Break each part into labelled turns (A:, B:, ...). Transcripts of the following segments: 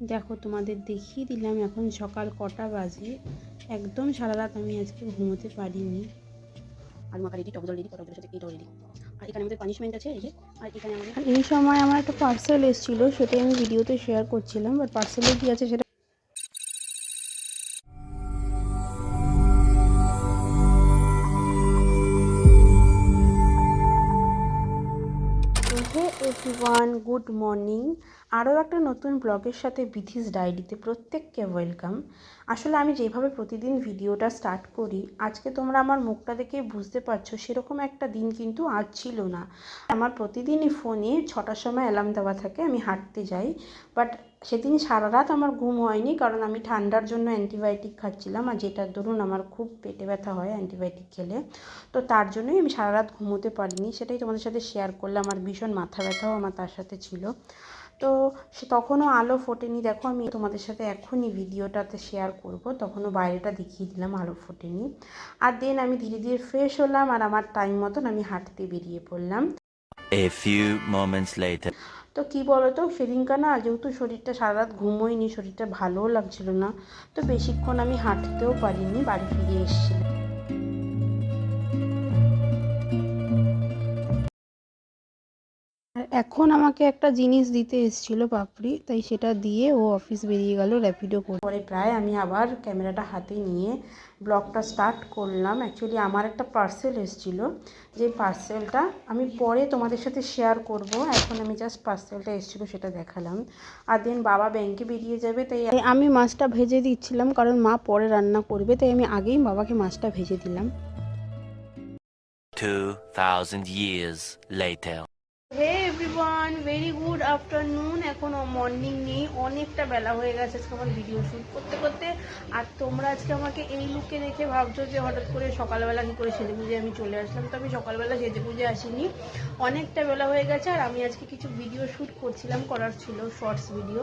A: দেখো তোমাদের দেখিয়ে দিলাম এখন সকাল কটা বাজে। একদম সারা রাত আমি আজকে ঘুমোতে পারিনি।
B: আলু মাখা রেডি, টক জল রেডি, কটকের সাথে এটাও রেডি। আর এখানে আমাদের পানিশমেন্ট আছে এই যে। আর এখানে আমাদের
A: এই সময় আমার একটা পার্সেল এসেছিলো, সেটাই আমি ভিডিওতে শেয়ার করছিলাম। বাট পার্সেলে কী আছে সেটা হে এভরিওয়ান, গুড মর্নিং। আরও একটা নতুন ব্লগের সাথে বিথিস ডায়েরিতে প্রত্যেককে ওয়েলকাম। আসলে আমি যেভাবে প্রতিদিন ভিডিওটা স্টার্ট করি, আজকে তোমরা আমার মুখটা দেখেই বুঝতে পারছো সেরকম একটা দিন কিন্তু আজ ছিল না। আমার প্রতিদিনই ফোনে 6টার সময় অ্যালার্ম দেওয়া থাকে, আমি হাঁটতে যাই। বাট সেদিন সারা রাত আমার ঘুম হয়নি, কারণ আমি ঠান্ডার জন্য অ্যান্টিবায়োটিক খাচ্ছিলাম, আর যেটার দরুন আমার খুব পেটে ব্যথা হয় অ্যান্টিবায়োটিক খেলে। তো তার জন্যই আমি সারা রাত ঘুমোতে পারিনি, সেটাই তোমাদের সাথে শেয়ার করলাম। আর ভীষণ মাথা ব্যথাও আমার তার সাথে ছিল। তো সে তখনও আলো ফোটেনি। দেখো আমি তোমাদের সাথে এখনই ভিডিওটাতে শেয়ার করব, তখনও বাইরেটা দেখিয়ে দিলাম আলো ফোটেনি। আর দেন আমি ধীরে ধীরে ফ্রেশ হলাম, আর আমার টাইম মতন আমি হাঁটতে বেরিয়ে পড়লাম।
C: A few moments later.
A: তো কী বলো তো, সেদিনকার না যেহেতু শরীরটা সারা রাত ঘুমোয়নি, শরীরটা ভালোও লাগছিল না, তো বেশিক্ষণ আমি হাঁটতেও পারিনি, বাড়ি ফিরে এসেছিলাম। আর এখন আমাকে একটা জিনিস দিতে এসেছিলো পাপড়ি, তাই সেটা দিয়ে ও অফিস বেরিয়ে গেল র্যাপিডো করে। পরে প্রায় আমি আবার ক্যামেরাটা হাতে নিয়ে ব্লগটা স্টার্ট করলাম। অ্যাকচুয়ালি আমার একটা পার্সেল এসেছিলো, যে পার্সেলটা আমি পরে তোমাদের সাথে শেয়ার করব। এখন আমি জাস্ট পার্সেলটা এসেছিলো সেটা দেখালাম। আর দেন বাবা ব্যাংকে বেরিয়ে যাবে, তাই আমি মাছটা ভেজে দিচ্ছিলাম, কারণ মা পরে রান্না করবে, তাই আমি আগেই বাবাকে মাছটা ভেজে দিলাম।
C: 2000 years later.
A: Hey everyone, very good afternoon. এখনও মর্নিং নেই, অনেকটা বেলা হয়ে গেছে আজকে আমার ভিডিও শ্যুট করতে করতে। আর তোমরা আজকে আমাকে এই লুকে দেখে ভাবছো যে হঠাৎ করে সকালবেলা কী করে সেজে গুজে আমি চলে আসলাম। তো আমি সকালবেলা সেজে গুজে আসিনি, অনেকটা বেলা হয়ে গেছে। আর আমি আজকে কিছু ভিডিও শ্যুট করছিলাম, করার ছিল শর্টস ভিডিও।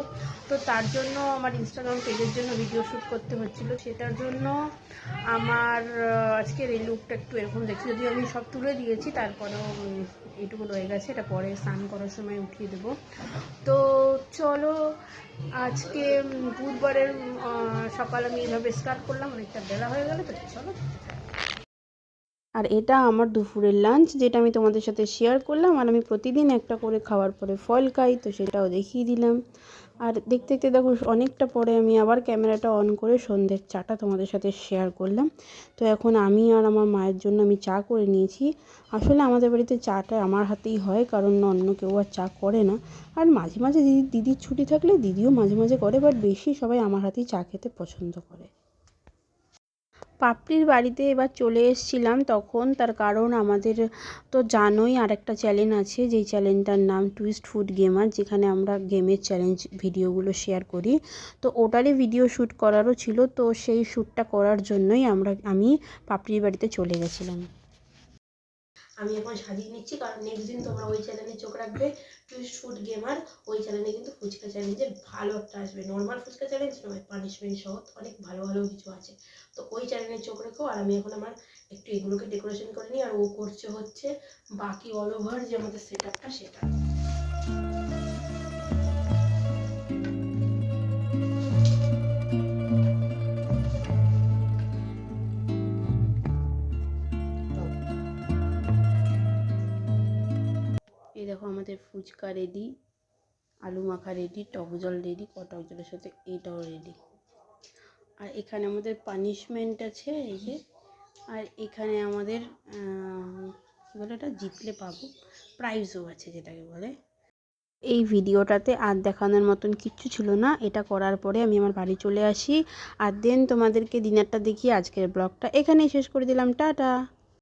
A: তো তার জন্য আমার ইনস্টাগ্রাম পেজের জন্য ভিডিও শ্যুট করতে হচ্ছিলো, সেটার জন্য আমার আজকের এই লুকটা একটু এরকম দেখছি। যদিও আমি সব তুলে দিয়েছি, তারপরেও এইটুকু রয়ে গেছে, এটা পরে স্নান করার সময় উঠিয়ে দেবো। তো চলো, আজকে বুধবারের সকাল আমি এইভাবে স্টার্ট করলাম, অনেকটা বেলা হয়ে গেল, তো চলো। আর এটা আমার দুপুরের লাঞ্চ, যেটা আমি তোমাদের সাথে শেয়ার করলাম। আর আমি প্রতিদিন একটা করে খাওয়ার পরে ফল খাই, তো সেটাও দেখিয়ে দিলাম। আর দেখতে দেখতে দেখো অনেকটা পরে আমি আবার ক্যামেরাটা অন করে সন্ধ্যের চাটা তোমাদের সাথে শেয়ার করলাম। তো এখন আমি আর আমার মায়ের জন্য আমি চা করে নিয়েছি। আসলে আমাদের বাড়িতে চাটা আমার হাতেই হয়, কারণ অন্য কেউ আর চা করে না। আর মাঝে মাঝে দিদির ছুটি থাকলে দিদিও মাঝে মাঝে করে, বাট বেশি সবাই আমার হাতেই চা খেতে পছন্দ করে। পাপড়ির বাড়িতে এবার চলে এসেছিলাম তখন, তার কারণ আমাদের তো জানোই আর একটা চ্যানেল আছে, যেই চ্যানেলটার নাম টুইস্ট ফুড গেমার, যেখানে আমরা গেমের চ্যালেঞ্জ ভিডিওগুলো শেয়ার করি। তো ওটারই ভিডিও শ্যুট করারও ছিল, তো সেই শ্যুটটা করার জন্যই আমি পাপড়ির বাড়িতে চলে গেছিলাম। আমি এখন সাজিয়ে নিচ্ছি, কারণ নেক্সট দিন তোমরা ওই চ্যানেলে চোখ রাখবে, টুইস্ট ফুড গেমার। ওই চ্যানেলে কিন্তু ফুচকা চ্যালেঞ্জের ভালো একটা আসবে, নর্মাল ফুচকা চ্যালেঞ্জ নয়, পানিশমেন্ট সহ অনেক ভালো ভালো কিছু আছে। তো ওই চ্যানেলে চোখ রেখো। আর আমি এখন আমার একটু এগুলোকে ডেকোরেশন করে নিই। আর ও করছে হচ্ছে বাকি অল ওভার যে আমাদের সেট আপটা, সেটা। এই দেখো আমাদের ফুচকা রেডি, আলু মাখা রেডি, টক জল রেডি, টক জলের সাথে এইটাও রেডি। আর এখানে আমাদের পানিশমেন্ট আছে এই যে। আর এখানে আমাদের কী বলে এটা, জিতলে পাবো প্রাইজও আছে, যেটাকে বলে। এই ভিডিওটাতে আর দেখানোর মতন কিচ্ছু ছিল না। এটা করার পরে আমি আমার বাড়ি চলে আসি, আর দেন তোমাদেরকে ডিনারটা দেখিয়ে আজকের ব্লগটা এখানেই শেষ করে দিলাম। টাটা।